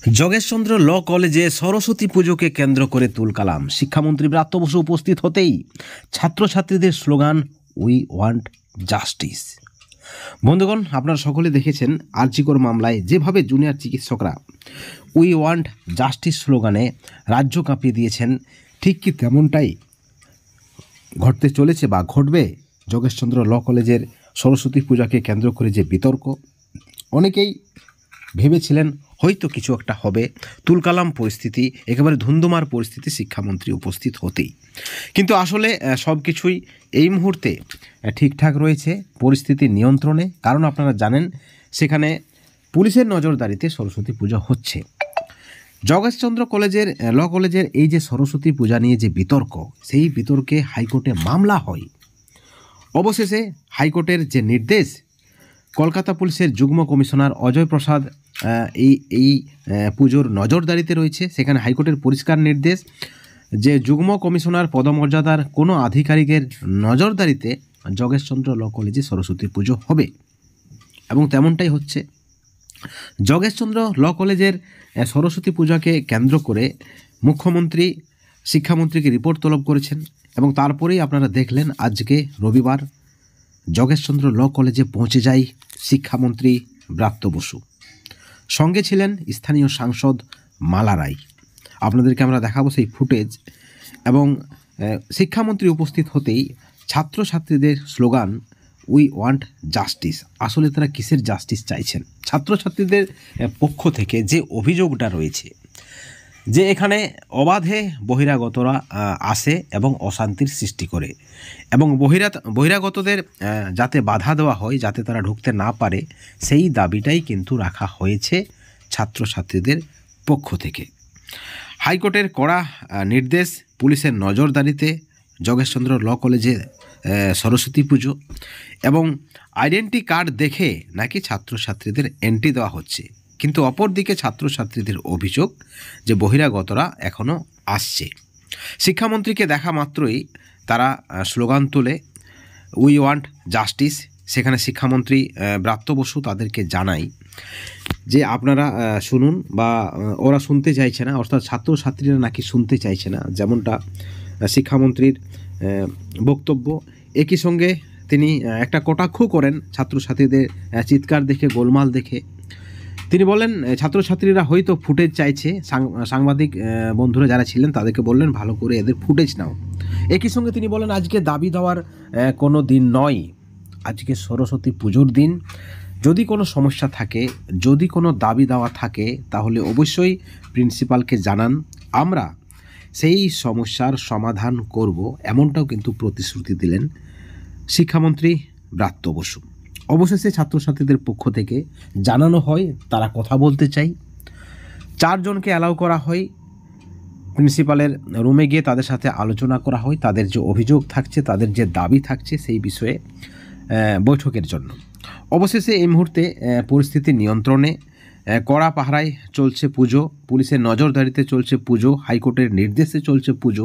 যোগেশচন্দ্র ল কলেজে সরস্বতী পুজোকে কেন্দ্র করে তুলকালাম। শিক্ষামন্ত্রী ব্রাত্য বসু উপস্থিত হতেই ছাত্রছাত্রীদের স্লোগান উই ওয়ান্ট জাস্টিস। বন্ধুগণ, আপনারা সকলে দেখেছেন আরজি কর মামলায় যেভাবে জুনিয়র চিকিৎসকরা উই ওয়ান্ট জাস্টিস স্লোগানে রাজ্য কাঁপিয়ে দিয়েছেন, ঠিক কি তেমনটাই ঘটতে চলেছে বা ঘটবে যোগেশচন্দ্র ল কলেজের সরস্বতী পূজাকে কেন্দ্র করে যে বিতর্ক। অনেকেই ভেবেছিলেন হয়তো কিছু একটা হবে, তুলকালাম পরিস্থিতি, একেবারে ধুন্ধুমার পরিস্থিতি শিক্ষামন্ত্রী উপস্থিত হতেই। কিন্তু আসলে সব কিছুই এই মুহূর্তে ঠিকঠাক রয়েছে, পরিস্থিতি নিয়ন্ত্রণে। কারণ আপনারা জানেন সেখানে পুলিশের নজরদারিতে সরস্বতী পূজা হচ্ছে। যোগেশচন্দ্র কলেজের ল কলেজের এই যে সরস্বতী পূজা নিয়ে যে বিতর্ক, সেই বিতর্কে হাইকোর্টে মামলা হয়। অবশেষে হাইকোর্টের যে নির্দেশ, কলকাতা পুলিশের যুগ্ম কমিশনার অজয় প্রসাদ এই পুজোর নজরদারিতে রয়েছে। সেখানে হাইকোর্টের পরিষ্কার নির্দেশ যে যুগ্ম কমিশনার পদমর্যাদার কোনো আধিকারিকের নজরদারিতে যোগেশচন্দ্র ল কলেজে সরস্বতী পুজো হবে, এবং তেমনটাই হচ্ছে। যোগেশচন্দ্র ল কলেজের সরস্বতী পূজাকে কেন্দ্র করে মুখ্যমন্ত্রী শিক্ষামন্ত্রীকে রিপোর্ট তলব করেছেন, এবং তারপরেই আপনারা দেখলেন আজকে রবিবার যোগেশচন্দ্র ল কলেজে পৌঁছে যায় শিক্ষামন্ত্রী ব্রাত্য বসু। সঙ্গে ছিলেন স্থানীয় সাংসদ মালা রায়। আপনাদেরকে আমরা দেখাবো সেই ফুটেজ। এবং শিক্ষামন্ত্রী উপস্থিত হতেই ছাত্রছাত্রীদের স্লোগান উই ওয়ান্ট জাস্টিস। আসলে তারা কিসের জাস্টিস চাইছেন? ছাত্রছাত্রীদের পক্ষ থেকে যে অভিযোগটা রয়েছে যে এখানে অবাধে বহিরাগতরা আসে এবং অশান্তির সৃষ্টি করে, এবং বহিরাগতদের যাতে বাধা দেওয়া হয়, যাতে তারা ঢুকতে না পারে, সেই দাবিটাই কিন্তু রাখা হয়েছে ছাত্রছাত্রীদের পক্ষ থেকে। হাইকোর্টের কড়া নির্দেশ, পুলিশের নজরদারিতে যোগেশচন্দ্র ল কলেজে সরস্বতী পুজো, এবং আইডেন্টি কার্ড দেখে নাকি ছাত্রছাত্রীদের এন্ট্রি দেওয়া হচ্ছে। কিন্তু অপরদিকে ছাত্রছাত্রীদের অভিযোগ যে বহিরাগতরা এখনও আসছে। শিক্ষামন্ত্রীকে দেখা মাত্রই তারা স্লোগান তোলে উই ওয়ান্ট জাস্টিস। সেখানে শিক্ষামন্ত্রী ব্রাত্য বসু তাদেরকে জানায় যে আপনারা শুনুন, বা ওরা শুনতে চাইছে না, অর্থাৎ ছাত্রছাত্রীরা নাকি শুনতে চাইছে না, যেমনটা শিক্ষামন্ত্রীর বক্তব্য। একই সঙ্গে তিনি একটা কটাক্ষ করেন ছাত্রছাত্রীদের চিৎকার দেখে, গোলমাল দেখে। তিনি বলেন ছাত্রছাত্রীরা হয়তো ফুটেজ চাইছে, সাংবাদিক বন্ধুরা যারা ছিলেন তাদেরকে বললেন ভালো করে এদের ফুটেজ নাও। একই সঙ্গে তিনি বলেন আজকে দাবি দেওয়ার কোনো দিন নয়, আজকে সরস্বতী পুজোর দিন। যদি কোনো সমস্যা থাকে, যদি কোনো দাবি দেওয়া থাকে, তাহলে অবশ্যই প্রিন্সিপালকে জানান, আমরা সেই সমস্যার সমাধান করব, এমনটাও কিন্তু প্রতিশ্রুতি দিলেন শিক্ষামন্ত্রী ব্রাত্য বসু। অবশেষে ছাত্রছাত্রীদের পক্ষ থেকে জানানো হয় তারা কথা বলতে চাই। 4 জনকে অ্যালাউ করা হয় প্রিন্সিপালের রুমে গিয়ে, তাদের সাথে আলোচনা করা হয়, তাদের যে অভিযোগ থাকছে, তাদের যে দাবি থাকছে সেই বিষয়ে বৈঠকের জন্য। অবশেষে এই মুহূর্তে পরিস্থিতি নিয়ন্ত্রণে, কড়া পাহারায় চলছে পুজো, পুলিশের নজরদারিতে চলছে পুজো, হাইকোর্টের নির্দেশে চলছে পুজো।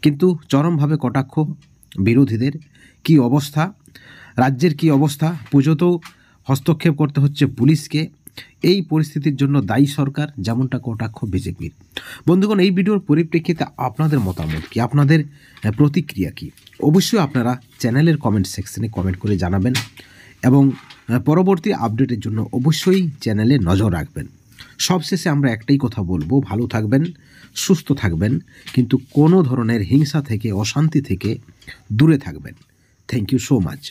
কিন্তু চরমভাবে কটাক্ষ বিরোধীদের। কি অবস্থা, রাজ্যের কি অবস্থা, পুজোতেও হস্তক্ষেপ করতে হচ্ছে পুলিশকে। এই পরিস্থিতির জন্য দায়ী সরকার, যেমনটা কটাক্ষ বিজেপির। বন্ধুগণ, এই ভিডিওর পরিপ্রেক্ষিতে আপনাদের মতামত কি, আপনাদের প্রতিক্রিয়া কি? অবশ্যই আপনারা চ্যানেলের কমেন্ট সেকশনে কমেন্ট করে জানাবেন, এবং পরবর্তী আপডেটের জন্য অবশ্যই চ্যানেলে নজর রাখবেন। সবশেষে আমরা একটাই কথা বলবো, ভালো থাকবেন, সুস্থ থাকবেন, কিন্তু কোনো ধরনের হিংসা থেকে, অশান্তি থেকে দূরে থাকবেন। Thank you so much.